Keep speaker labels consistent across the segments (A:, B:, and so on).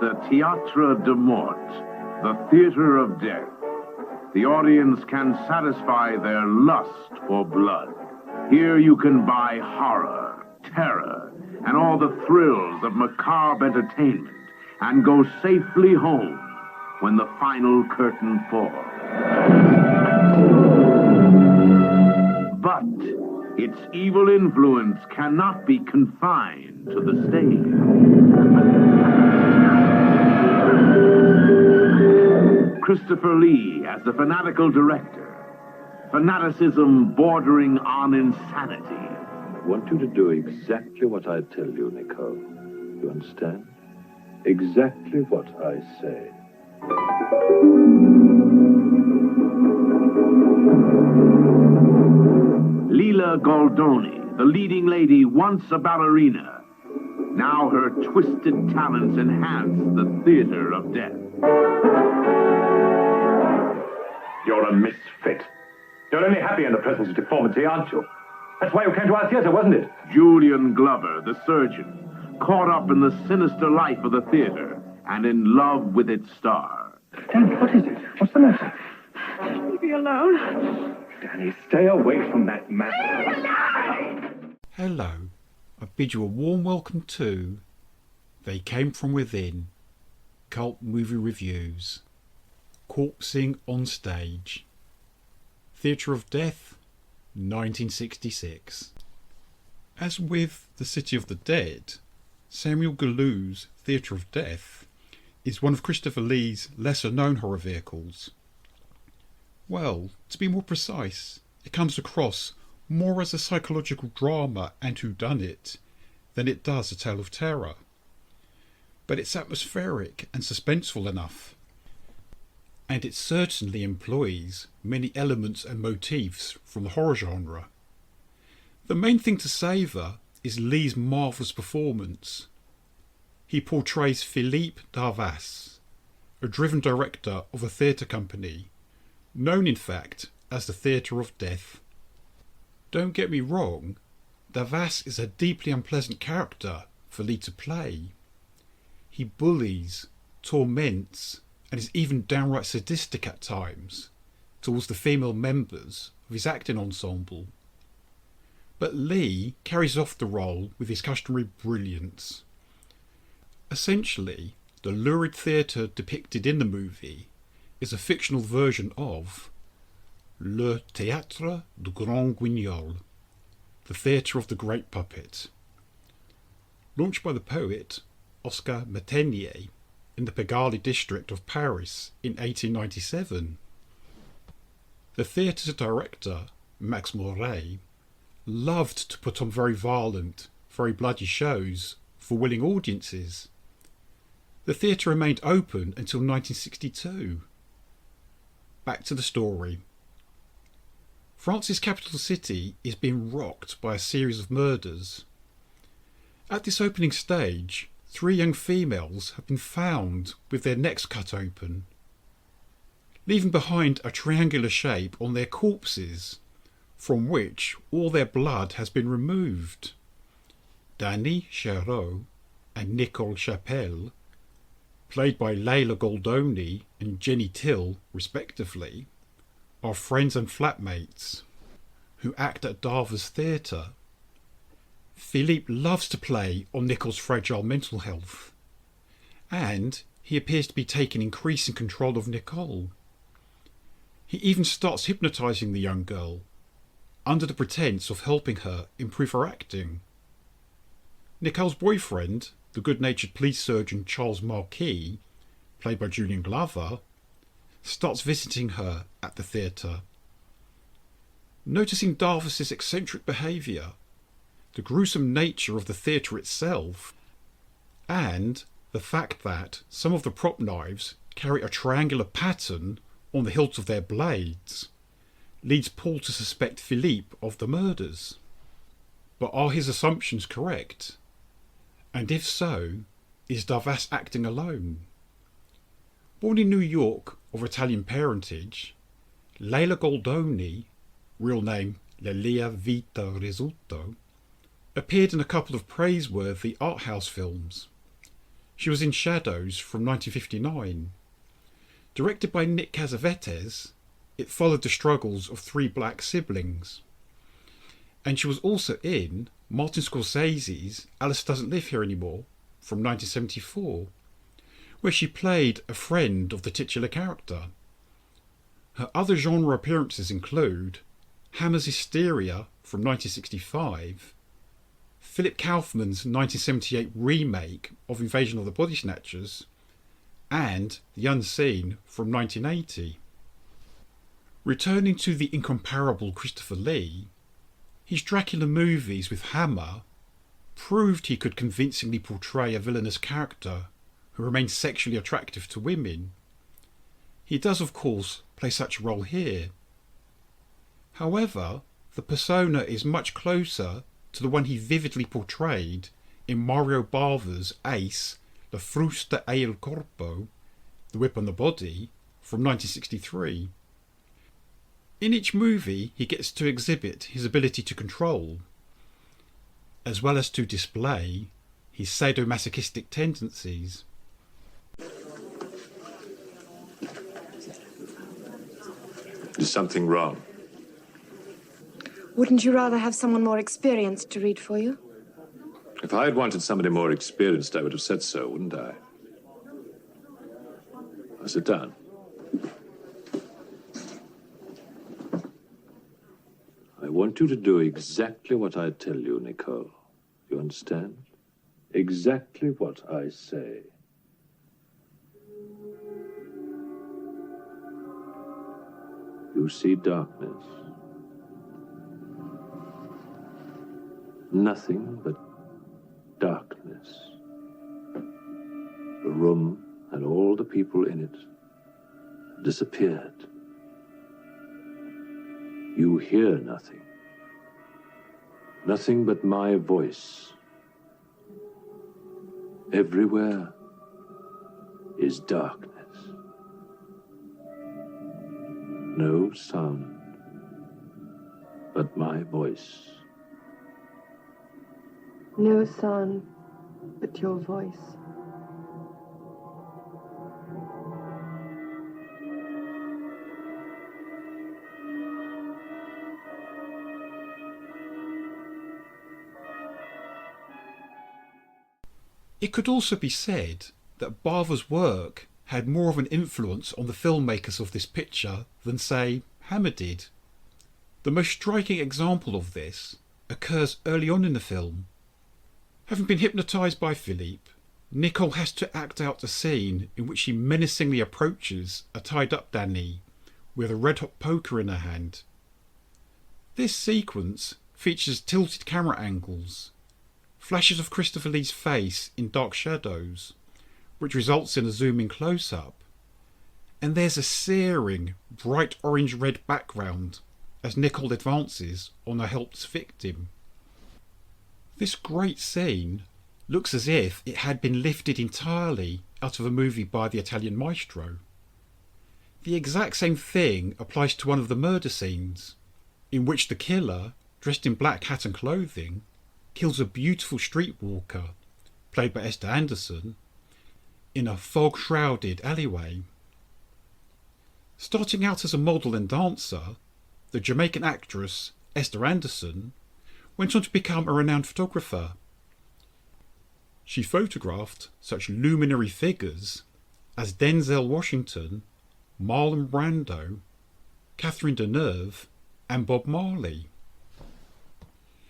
A: the Théâtre de Mort, the theater of death. The audience can satisfy their lust for blood. Here you can buy horror, terror, and all the thrills of macabre entertainment, and go safely home when the final curtain falls. But its evil influence cannot be confined to the stage. Christopher Lee as the fanatical director. Fanaticism bordering on insanity.
B: I want you to do exactly what I tell you, Nicole. You understand? Exactly what I say.
A: Leela Goldoni, the leading lady once a ballerina. Now her twisted talents enhance the theater of death.
C: You're a misfit. You're only happy in the presence of deformity, aren't you? That's why you came to our theater, wasn't it?
A: Julian Glover, the surgeon, caught up in the sinister life of the theater and in love with its star.
C: Danny, what is it? What's the matter?
D: Leave me alone.
C: Danny, stay away from that man.
E: Hello, I bid you a warm welcome to They Came From Within, Cult Movie Reviews, Corpsing on Stage, Theatre of Death, 1966. As with The City of the Dead, Samuel Gallou's Theatre of Death is one of Christopher Lee's lesser-known horror vehicles. Well, to be more precise, it comes across more as a psychological drama and whodunit than it does a tale of terror. But it's atmospheric and suspenseful enough, and it certainly employs many elements and motifs from the horror genre. The main thing to savour is Lee's marvellous performance. He portrays Philippe Darvas, a driven director of a theatre company, known in fact as the Theatre of Death. Don't get me wrong, Darvas is a deeply unpleasant character for Lee to play. He bullies, torments, and is even downright sadistic at times towards the female members of his acting ensemble. But Lee carries off the role with his customary brilliance. Essentially, the lurid theatre depicted in the movie is a fictional version of Le Théâtre du Grand Guignol, the Theatre of the Great Puppet. Launched by the poet Oscar Métainier in the Pigalle district of Paris in 1897. The theatre's director, Max Moret, loved to put on very violent, very bloody shows for willing audiences. The theatre remained open until 1962. Back to the story. France's capital city is being rocked by a series of murders. At this opening stage, 3 young females have been found with their necks cut open, leaving behind a triangular shape on their corpses, from which all their blood has been removed. Danny Chéreau and Nicole Chapelle, played by Leila Goldoni and Jenny Till respectively, are friends and flatmates who act at Darvas Theatre. Philippe loves to play on Nicole's fragile mental health, and he appears to be taking increasing control of Nicole. He even starts hypnotising the young girl, under the pretence of helping her improve her acting. Nicole's boyfriend, the good-natured police surgeon Charles Marquis, played by Julian Glover, starts visiting her at the theatre. Noticing Darvas's eccentric behaviour, the gruesome nature of the theatre itself, and the fact that some of the prop knives carry a triangular pattern on the hilts of their blades, leads Paul to suspect Philippe of the murders. But are his assumptions correct? And if so, is Darvas acting alone? Born in New York of Italian parentage, Leila Goldoni, real name Lelia Vita Rizzuto, appeared in a couple of praiseworthy art house films. She was in Shadows from 1959. Directed by Nick Cassavetes, it followed the struggles of three black siblings. And she was also in Martin Scorsese's Alice Doesn't Live Here Anymore from 1974, where she played a friend of the titular character. Her other genre appearances include Hammer's Hysteria from 1965, Philip Kaufman's 1978 remake of Invasion of the Body Snatchers, and The Unseen from 1980. Returning to the incomparable Christopher Lee, his Dracula movies with Hammer proved he could convincingly portray a villainous character who remains sexually attractive to women. He does, of course, play such a role here. However, the persona is much closer to the one he vividly portrayed in Mario Bava's Ace, La Frusta e il Corpo, The Whip on the Body, from 1963. In each movie, he gets to exhibit his ability to control, as well as to display his sadomasochistic tendencies.
B: Is something wrong?
F: Wouldn't you rather have someone more experienced to read for you?
B: If I had wanted somebody more experienced, I would have said so, wouldn't I? Now sit down. I want you to do exactly what I tell you, Nicole. You understand? Exactly what I say. You see darkness. Nothing but darkness. The room and all the people in it disappeared. You hear nothing. Nothing but my voice. Everywhere is darkness. No sound but my voice.
F: No sound but your voice.
E: It could also be said that Bava's work had more of an influence on the filmmakers of this picture than, say, Hammer did. The most striking example of this occurs early on in the film. Having been hypnotised by Philippe, Nicole has to act out a scene in which she menacingly approaches a tied-up Danny with a red-hot poker in her hand. This sequence features tilted camera angles, flashes of Christopher Lee's face in dark shadows, which results in a zoom-in close-up, and there's a searing, bright orange-red background as Nicole advances on her helpless victim. This great scene looks as if it had been lifted entirely out of a movie by the Italian maestro. The exact same thing applies to one of the murder scenes, in which the killer, dressed in black hat and clothing, kills a beautiful streetwalker, played by Esther Anderson, in a fog-shrouded alleyway. Starting out as a model and dancer, the Jamaican actress Esther Anderson went on to become a renowned photographer. She photographed such luminary figures as Denzel Washington, Marlon Brando, Catherine Deneuve, and Bob Marley.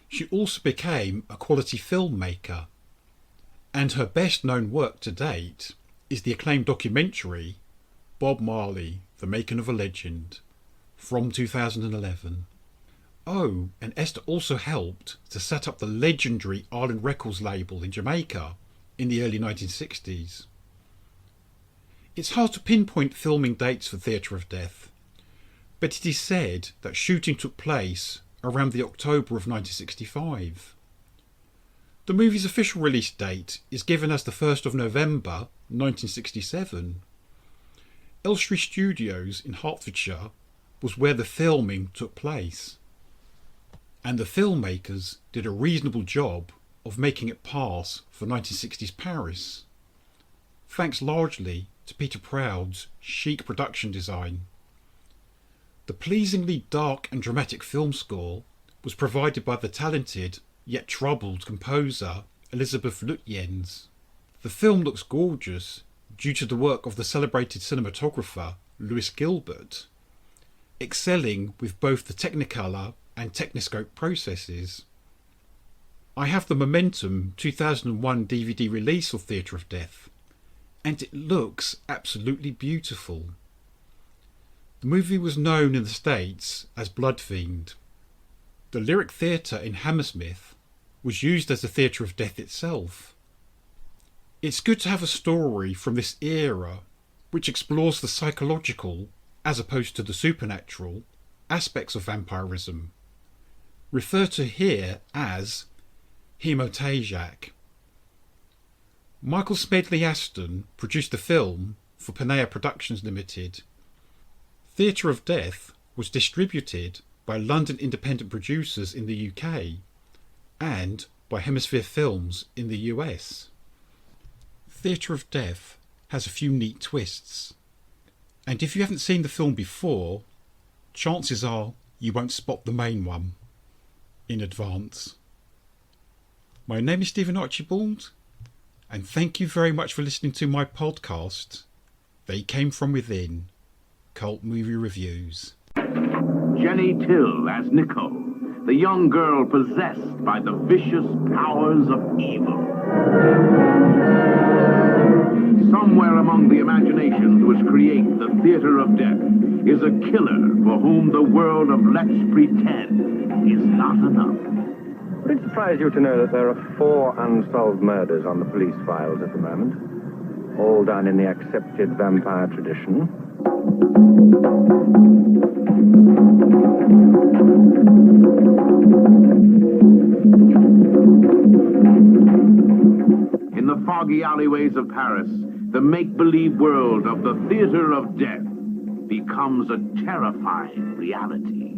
E: She also became a quality filmmaker, and her best-known work to date is the acclaimed documentary Bob Marley, The Making of a Legend, from 2011. Oh, and Esther also helped to set up the legendary Island Records label in Jamaica in the early 1960s. It's hard to pinpoint filming dates for Theatre of Death, but it is said that shooting took place around the October of 1965. The movie's official release date is given as the 1st of November 1967. Elstree Studios in Hertfordshire was where the filming took place, and the filmmakers did a reasonable job of making it pass for 1960s Paris, thanks largely to Peter Proud's chic production design. The pleasingly dark and dramatic film score was provided by the talented yet troubled composer Elizabeth Lutyens. The film looks gorgeous due to the work of the celebrated cinematographer Louis Gilbert, excelling with both the Technicolor and Techniscope processes. I have the Momentum 2001 DVD release of Theatre of Death, and it looks absolutely beautiful. The movie was known in the States as Blood Fiend. The Lyric Theatre in Hammersmith was used as the Theatre of Death itself. It's good to have a story from this era which explores the psychological, as opposed to the supernatural, aspects of vampirism, referred to here as hemoptysiac. Michael Smedley Aston produced the film for Panea Productions Limited. Theatre of Death was distributed by London independent producers in the UK and by Hemisphere Films in the US. Theatre of Death has a few neat twists, and if you haven't seen the film before, chances are you won't spot the main one in advance. My name is Stephen Archibald, and thank you very much for listening to my podcast, They Came From Within, Cult Movie Reviews.
A: Jenny Till as Nicole, the young girl possessed by the vicious powers of evil. Somewhere among the imaginations which create the theater of death is a killer for whom the world of let's pretend is not enough.
G: Would it surprise you to know that there are 4 unsolved murders on the police files at the moment, all done in the accepted vampire tradition?
A: In the foggy alleyways of Paris, the make-believe world of the theater of death becomes a terrifying reality.